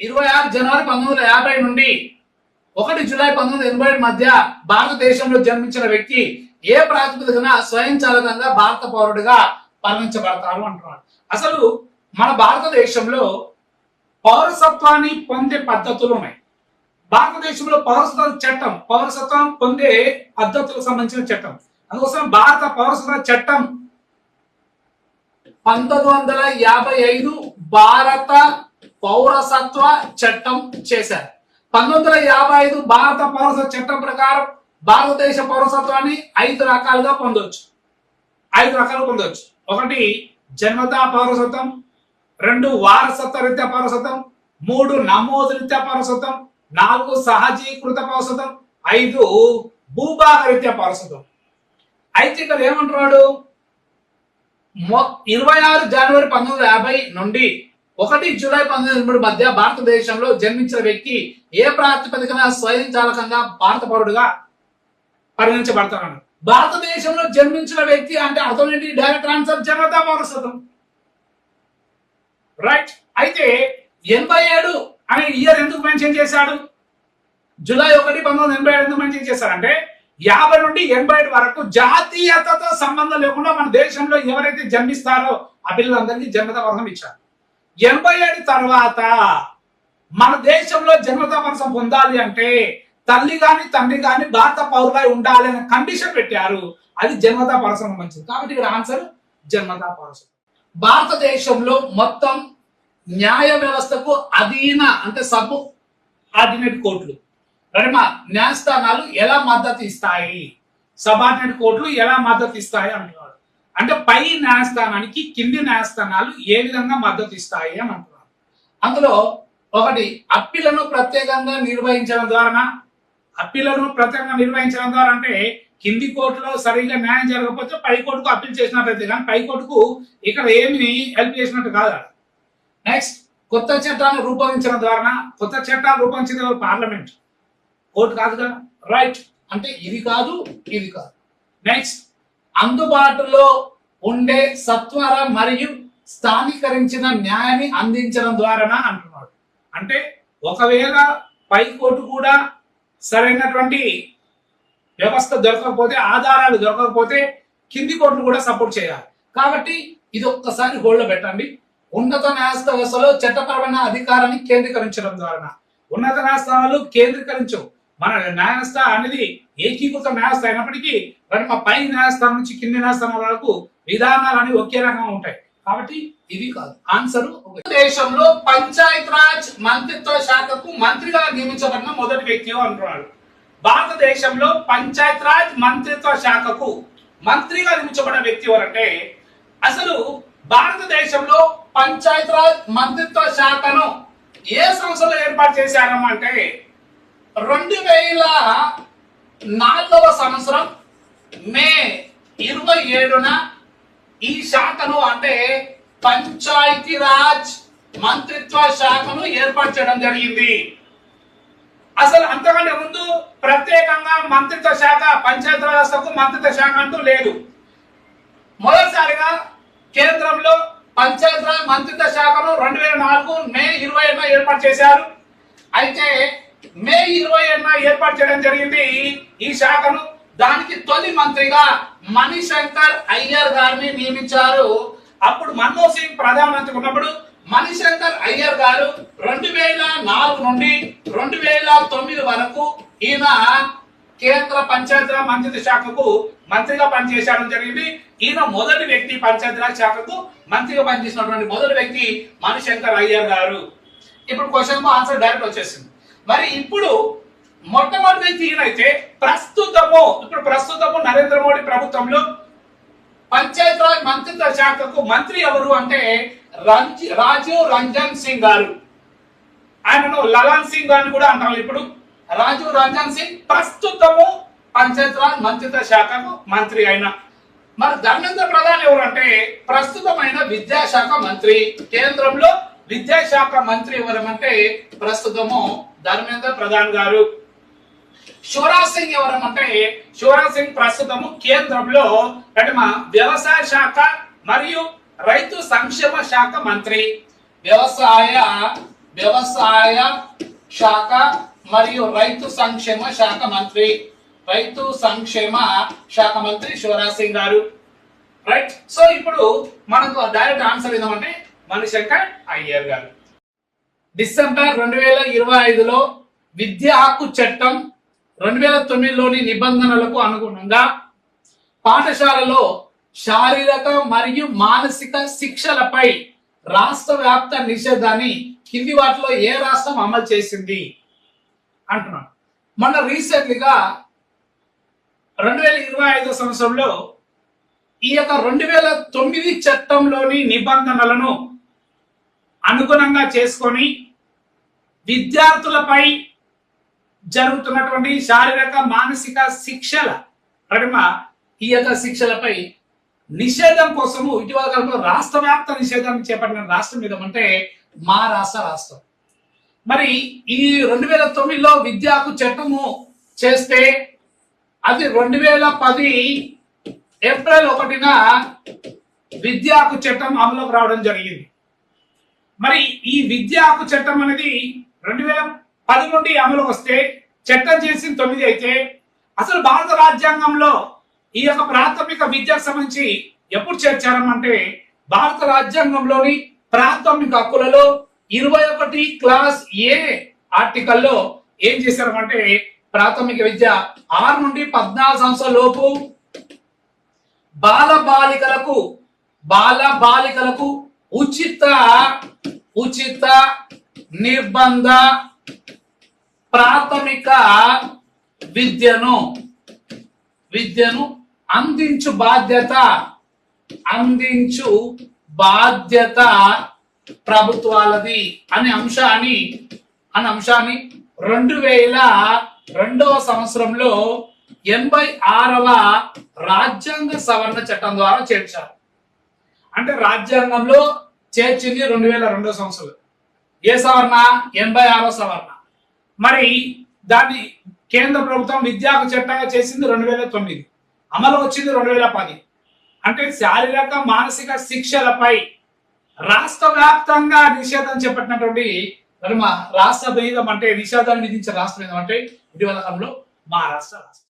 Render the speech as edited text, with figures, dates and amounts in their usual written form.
26 జనవరి 1950 నుండి 1 జూలై 1987 మధ్య భారతదేశంలో జన్మించిన వ్యక్తి ఏ ప్రాతిపదికన స్వయంచాలకంగా భారత పౌరుడిగా పరిగణించబడతారు అంటున్నాడు. అసలు మన భారతదేశంలో పౌరసత్వాన్ని పొందే పద్ధతులు ఉన్నాయి. భారతదేశంలో పౌరసత్వం పొందే పద్ధతులకు సంబంధించిన చట్టం. అందుకోసం భారత పౌరసత్వ చట్టం 1955 భారత పౌరసత్వ చట్టం చేశారు. 1955 భారత పౌరసత్వ చట్టం ప్రకారం భారతదేశ పౌరసత్వాన్ని 5 రకాలుగా పొందవచ్చు. 1 జన్మతా పౌరసత్వం, 2 వారసత్వ రీత్యా పౌరసత్వం, 3 నమోదు రీత్యా పౌరసత్వం, 4 సహజీకృత పౌరసత్వం, 5 భూభాగ రీత్యా పౌరసత్వం. అయితే ఇక్కడ ఏమంటున్నాడు, 26 జనవరి 1950 నుండి 1 జూలై 1983 మధ్య భారతదేశంలో జన్మించిన వ్యక్తి ఏ ప్రాతిపదికన స్వయంచాలకంగా భారత పౌరుడుగా పరిగణించబడతాడు. భారతదేశంలో జన్మించిన వ్యక్తి అంటే అర్థం ఏంటి? డైరెక్ట్ ఆన్సర్ జనతా పౌరసత్వం. రైట్. అయితే 87 అనే ఇయర్ ఎందుకు మెన్షన్ చేశాడు? జూలై 1, 1987 ఎందుకు మెన్షన్ చేశారంటే 50 నుండి 87 వరకు జాతీయతతో సంబంధం లేకుండా మన దేశంలో ఎవరైతే జన్మిస్తారో ఆ పిల్లలందరికీ జన్మతా పౌరసత్వం ఇచ్చారు. 87 తర్వాత మన దేశంలో జన్మతా పౌరసత్వం పొందాలి అంటే తల్లి గాని తండ్రి గాని భారత పౌరులై ఉండాలి అనే కండిషన్ పెట్టారు. అది జన్మతా పౌరసత్వం మంచిది. కాబట్టి ఇక్కడ ఆన్సర్ జన్మతా పౌరసత్వం. భారతదేశంలో మొత్తం న్యాయ వ్యవస్థకు అధీన అంటే సబ్ ఆర్డినేట్ కోర్టులు న్యాయస్థానాలు ఎలా మద్దతు ఇస్తాయి, సబార్డినేట్ కోర్టులు ఎలా మద్దతు ఇస్తాయి అంటున్నారు. అంటే పై న్యాయస్థానానికి కింది న్యాయస్థానాలు ఏ విధంగా మద్దతు ఇస్తాయి అని అంటున్నారు. అందులో 1 అప్పీలను ప్రత్యేకంగా నిర్వహించడం ద్వారా అంటే కింది కోర్టులో సరిగ్గా న్యాయం జరగకపోతే పై కోర్టుకు అప్పీల్ చేసినట్లయితే కానీ పై కోర్టుకు ఇక్కడ ఏమి హెల్ప్ చేసినట్టు కాదు. నెక్స్ట్ కొత్త చట్టాలు రూపొందించడం ద్వారా, కొత్త చట్టాలు రూపొందించిన పార్లమెంట్, కోర్టు కాదు కదా. రైట్. అంటే ఇది కాదు ఇది కాదు. నెక్స్ట్ అందుబాటులో ఉండే సత్వర మరియు స్థానికరించిన న్యాయాన్ని అందించడం ద్వారా అంటున్నాడు. అంటే ఒకవేళ పై కోర్టు కూడా సరైనటువంటి వ్యవస్థ దొరకకపోతే, ఆధారాలు దొరకకపోతే కింది కోర్టులు కూడా సపోర్ట్ చేయాలి. కాబట్టి ఇది ఒక్కసారి హోల్డ్లో పెట్టండి. ఉన్నత న్యాయస్థానాలలో చట్టపరమైన అధికారాన్ని కేంద్రీకరించడం ద్వారా, ఉన్నత న్యాయస్థానాలు కేంద్రీకరించవు. మన న్యాయస్థానం అనేది ఏకీకృత న్యాయస్థానం అయినప్పటికీ మా పై న్యాయస్థానం నుంచి కింది న్యాయస్థానం వరకు విధానాలు అనేవి ఒకే రకంగా ఉంటాయి. కాబట్టి ఇది కాదు ఆన్సర్. దేశంలో పంచాయత్ రాజ్ మంత్రిత్వ శాఖకు మంత్రిగా నియమించబడిన మొదటి వ్యక్తి అంటున్నాడు. భారతదేశంలో పంచాయత్ రాజ్ మంత్రిత్వ శాఖకు మంత్రిగా నియమించబడిన వ్యక్తి ఎవరంటే, అసలు భారతదేశంలో పంచాయత్ రాజ్ మంత్రిత్వ శాఖను ఏ సంవత్సరంలో ఏర్పాటు చేశారమ్మంటే 2004వ సంవత్సరం మే 27న ఈ శాఖను అంటే పంచాయతీరాజ్ మంత్రిత్వ శాఖను ఏర్పాటు చేయడం జరిగింది. అసలు అంతకంటే ముందు ప్రత్యేకంగా మంత్రిత్వ శాఖ, పంచాయతీ వ్యవస్థకు మంత్రిత్వ శాఖ అంటూ లేదు. మొదటిసారిగా కేంద్రంలో పంచాయతీరాజ్ మంత్రిత్వ శాఖను 2004 మే 27న ఏర్పాటు చేశారు. అయితే మే 27న ఏర్పాటు చేయడం జరిగింది ఈ శాఖను. దానికి తొలి మంత్రిగా మణిశంకర్ అయ్యర్ గారిని నియమించారు. అప్పుడు మన్మోహన్ సింగ్ ప్రధానమంత్రి ఉన్నప్పుడు మణిశంకర్ అయ్యర్ గారు 2004 నుండి 2009 వరకు ఈయన కేంద్ర పంచాయతీరాజ్ మంత్రిత్వ శాఖకు మంత్రిగా పనిచేయడం జరిగింది. ఈయన మొదటి వ్యక్తి, పంచాయతీరాజ్ శాఖకు మంత్రిగా పనిచేసినటువంటి మొదటి వ్యక్తి మణిశంకర్ అయ్యర్ గారు. ఇప్పుడు క్వశ్చన్ ఆన్సర్ డైరెక్ట్ వచ్చేసింది. మరి ఇప్పుడు మొట్టమొదటి వ్యక్తి ఈయనైతే ప్రస్తుతము నరేంద్ర మోడీ ప్రభుత్వంలో పంచాయతీరాజ్ మంత్రిత్వ శాఖకు మంత్రి ఎవరు అంటే రాజీవ్ రంజన్ సింగ్ గారు. ఆయనను లలాన్ సింగ్ గారిని కూడా అంటాం. ఇప్పుడు రాజీవ్ రంజన్ సింగ్ ప్రస్తుతము పంచాయతీరాజ్ మంత్రిత్వ శాఖకు మంత్రి అయిన. మరి ధర్మేంద్ర ప్రధాన్ ఎవరు అంటే ప్రస్తుతమైన విద్యాశాఖ మంత్రి. కేంద్రంలో విద్యాశాఖ మంత్రి ఎవరమంటే ప్రస్తుతము ధర్మేంద్ర ప్రధాన్ గారు. శివరాజ్ సింగ్ ఎవరమంటే శివరాజ్ సింగ్ ప్రస్తుతము కేంద్రంలో వ్యవసాయ శాఖ మరియు రైతు సంక్షేమ శాఖ మంత్రి. వ్యవసాయ వ్యవసాయ శాఖ మరియు రైతు సంక్షేమ శాఖ మంత్రి, రైతు సంక్షేమ శాఖ మంత్రి శివరాజ్ సింగ్ గారు. రైట్. సో ఇప్పుడు మనకు డైరెక్ట్ ఆన్సర్ ఏమంటే మణిశంకర్ అయ్యర్ గారు. డిసెంబర్ 2025లో విద్యా హక్కు చట్టం 2009లోని నిబంధనలకు అనుగుణంగా పాఠశాలలో శారీరక మరియు మానసిక శిక్షలపై రాష్ట్ర వ్యాప్త నిషేధాన్ని కింది వాటిలో ఏ రాష్ట్రం అమలు చేసింది అంటున్నాను. మొన్న రీసెంట్లీగా 2025 సంవత్సరంలో ఈ యొక్క 2009 చట్టంలోని నిబంధనలను అనుగుణంగా చేసుకొని విద్యార్థులపై జరుగుతున్నటువంటి శారీరక మానసిక శిక్షల ఈ యొక్క శిక్షలపై నిషేధం కోసము ఇటీవల కాలంలో రాష్ట్ర వ్యాప్త నిషేధాన్ని చేపట్టిన రాష్ట్రం ఏదంటే మహారాష్ట్ర రాష్ట్రం. మరి ఈ 2009లో విద్యాకు చట్టము చేస్తే అది 2010 ఏప్రిల్ 1న విద్యాకు చట్టం అమలులోకి రావడం జరిగింది. మరి ఈ విద్యాకు చట్టం అనేది 2010 నుండి అమలుకి వస్తే చట్టం చేసిన 9 అయితే అసలు భారత రాజ్యాంగంలో ఈ యొక్క ప్రాథమిక విద్యకు సంబంధించి ఎప్పుడు చేర్చారమంటే భారత రాజ్యాంగంలోని ప్రాథమిక హక్కులలో 21 క్లాస్ ఏ ఆర్టికల్లో ఏం చేశారంటే ప్రాథమిక విద్య 6 నుండి 14 సంవత్సరాల లోపు బాల బాలికలకు ఉచిత నిర్బంధ ప్రాథమిక విద్యను అందించు బాధ్యత ప్రభుత్వాలది అనే అంశాన్ని 2002వ సంవత్సరంలో 86వ రాజ్యాంగ సవరణ చట్టం ద్వారా చేర్చారు. అంటే రాజ్యాంగంలో చేర్చింది 2002వ సంవత్సరం. ఏ సవరణ? 86వ సవరణ. మరి దాన్ని కేంద్ర ప్రభుత్వం విద్యాకు చట్టంగా చేసింది 2009, అమలు వచ్చింది 2010. అంటే శారీరక మానసిక శిక్షలపై రాష్ట్ర వ్యాప్తంగా నిషేధం చేపట్టినటువంటి రాష్ట్ర భేదం అంటే నిషేధాన్ని విధించే రాష్ట్రం ఏదంటే ఇటీవల కాలంలో మహారాష్ట్ర రాష్ట్రం.